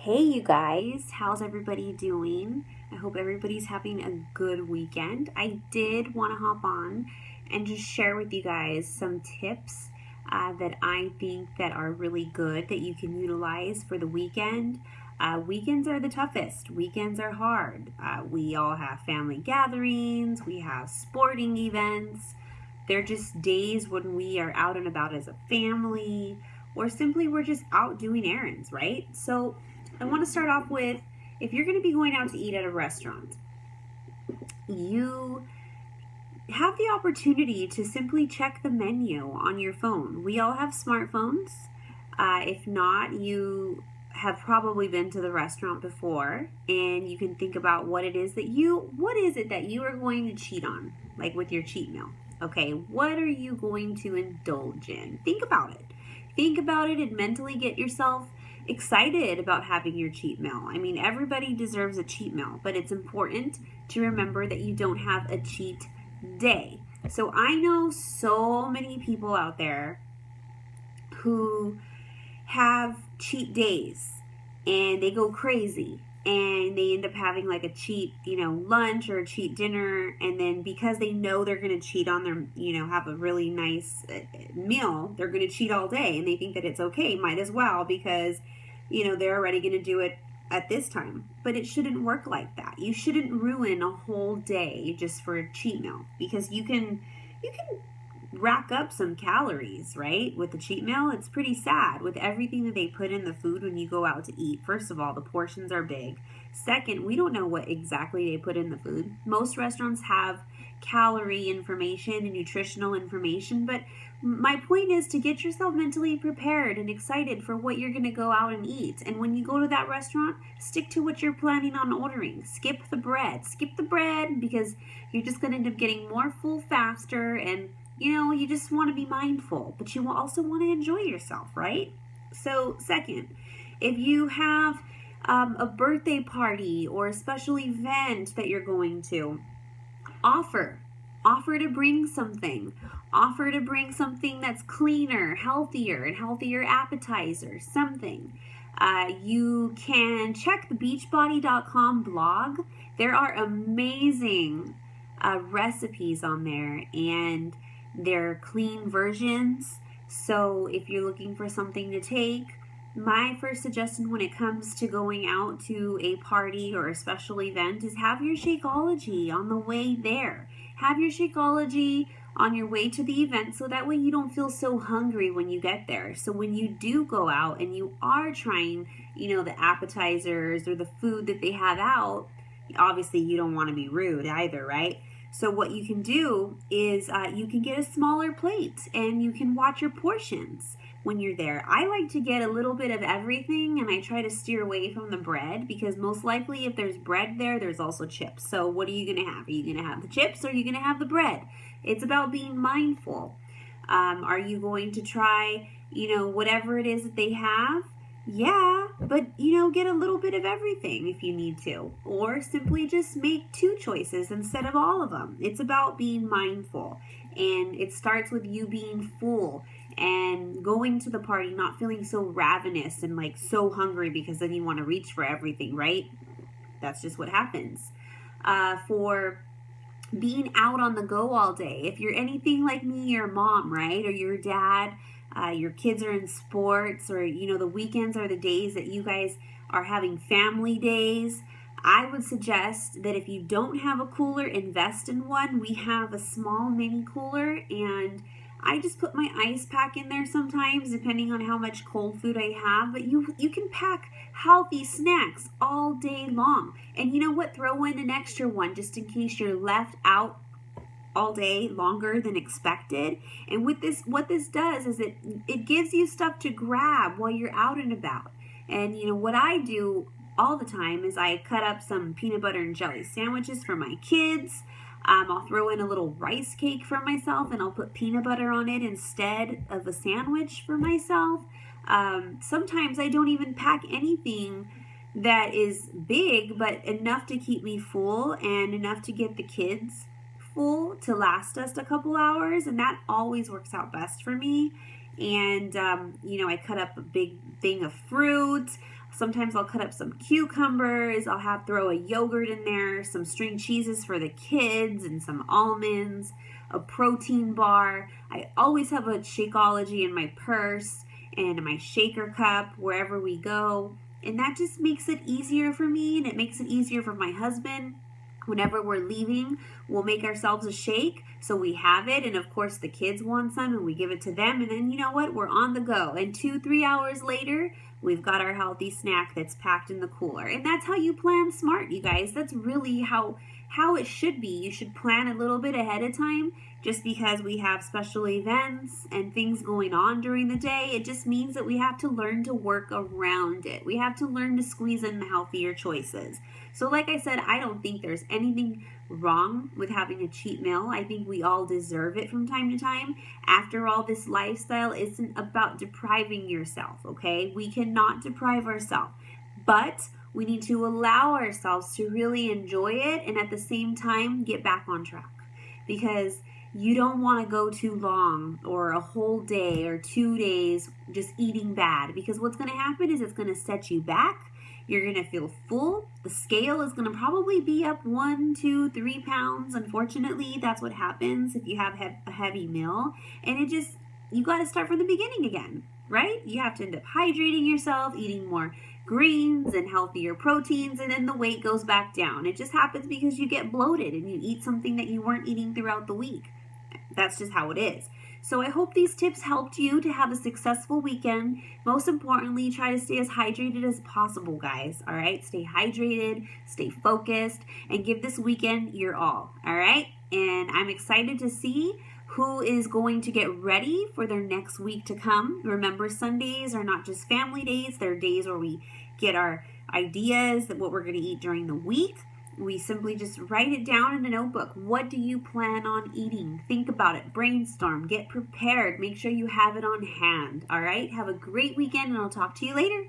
Hey, you guys, how's everybody doing? I hope everybody's having a good weekend. I did want to hop on and just share with you guys some tips that I think that are really good that you can utilize for the weekend. Weekends are the toughest. Weekends are hard. We all have family gatherings. We have sporting events. They're just days when we are out and about as a family, or simply we're just out doing errands, right? So I want to start off with, if you're going to be going out to eat at a restaurant, you have the opportunity to simply check the menu on your phone. We all have smartphones. If not, you have probably been to the restaurant before, and you can think about what is it that you are going to cheat on, like with your cheat meal. Okay, what are you going to indulge in? Think about it. Think about it and mentally get yourself excited about having your cheat meal. I mean, everybody deserves a cheat meal, but it's important to remember that you don't have a cheat day. So I know so many people out there who have cheat days and they go crazy and they end up having like a cheat, lunch or a cheat dinner. And then because they know they're going to cheat on their, have a really nice meal, they're going to cheat all day and they think that it's okay. Might as well, because, they're already going to do it at this time. But it shouldn't work like that. You shouldn't ruin a whole day just for a cheat meal, because you can rack up some calories, right? With the cheat meal, it's pretty sad with everything that they put in the food when you go out to eat. First of all, the portions are big. Second, we don't know what exactly they put in the food. Most restaurants have calorie information and nutritional information, but my point is to get yourself mentally prepared and excited for what you're going to go out and eat. And when you go to that restaurant, stick to what you're planning on ordering. Skip the bread. Skip the bread, because you're just going to end up getting more full faster, and you just want to be mindful, but you also want to enjoy yourself, right? So, second, if you have a birthday party or a special event that you're going to, offer to bring something. Offer to bring something that's cleaner, healthier, and healthier appetizers, something. You can check the beachbody.com blog. There are amazing recipes on there, and they're clean versions. So if you're looking for something to take, my first suggestion when it comes to going out to a party or a special event is have your Shakeology on the way there. Have your Shakeology on your way to the event, so that way you don't feel so hungry when you get there. So when you do go out and you are trying, the appetizers or the food that they have out, obviously you don't want to be rude either, right? So what you can do is you can get a smaller plate and you can watch your portions when you're there. I like to get a little bit of everything, and I try to steer away from the bread, because most likely if there's bread there, there's also chips. So what are you going to have? Are you going to have the chips, or are you going to have the bread? It's about being mindful. Are you going to try, whatever it is that they have? Yeah, but get a little bit of everything if you need to, or simply just make two choices instead of all of them. It's about being mindful, and it starts with you being full and going to the party not feeling so ravenous and like so hungry, because then you want to reach for everything, right? That's just what happens. For being out on the go all day, if you're anything like me, your mom, right, or your dad, your kids are in sports, or the weekends are the days that you guys are having family days, I would suggest that if you don't have a cooler, invest in one. We have a small mini cooler, and I just put my ice pack in there sometimes, depending on how much cold food I have. But you can pack healthy snacks all day long. And you know what? Throw in an extra one just in case you're left out all day longer than expected. And with this, what this does is it gives you stuff to grab while you're out and about. And what I do all the time is I cut up some peanut butter and jelly sandwiches for my kids. I'll throw in a little rice cake for myself, and I'll put peanut butter on it instead of a sandwich for myself. Sometimes I don't even pack anything that is big, but enough to keep me full and enough to get the kids full to last us a couple hours, and that always works out best for me. And, I cut up a big thing of fruit. Sometimes I'll cut up some cucumbers. I'll throw a yogurt in there, some string cheeses for the kids, and some almonds, a protein bar. I always have a Shakeology in my purse and my shaker cup wherever we go. And that just makes it easier for me, and it makes it easier for my husband. Whenever we're leaving, we'll make ourselves a shake so we have it. And of course, the kids want some and we give it to them. And then you know what? We're on the go. And 2-3 hours later, we've got our healthy snack that's packed in the cooler. And that's how you plan smart, you guys. That's really how it should be. You should plan a little bit ahead of time. Just because we have special events and things going on during the day, it just means that we have to learn to work around it. We have to learn to squeeze in the healthier choices. So like I said, I don't think there's anything wrong with having a cheat meal. I think we all deserve it from time to time. After all, this lifestyle isn't about depriving yourself, okay? We cannot deprive ourselves, but we need to allow ourselves to really enjoy it and at the same time get back on track, because you don't want to go too long or a whole day or 2 days just eating bad, because what's going to happen is it's going to set you back. You're going to feel full. The scale is going to probably be up 1, 2, 3 pounds. Unfortunately, that's what happens if you have a heavy meal. And you got to start from the beginning again, right? You have to end up hydrating yourself, eating more greens and healthier proteins, and then the weight goes back down. It just happens because you get bloated and you eat something that you weren't eating throughout the week. That's just how it is. So I hope these tips helped you to have a successful weekend. Most importantly, try to stay as hydrated as possible, guys. All right? Stay hydrated, stay focused, and give this weekend your all. All right? And I'm excited to see who is going to get ready for their next week to come. Remember, Sundays are not just family days. They're days where we get our ideas of what we're going to eat during the week. We simply just write it down in a notebook. What do you plan on eating? Think about it. Brainstorm. Get prepared. Make sure you have it on hand. All right? Have a great weekend, and I'll talk to you later.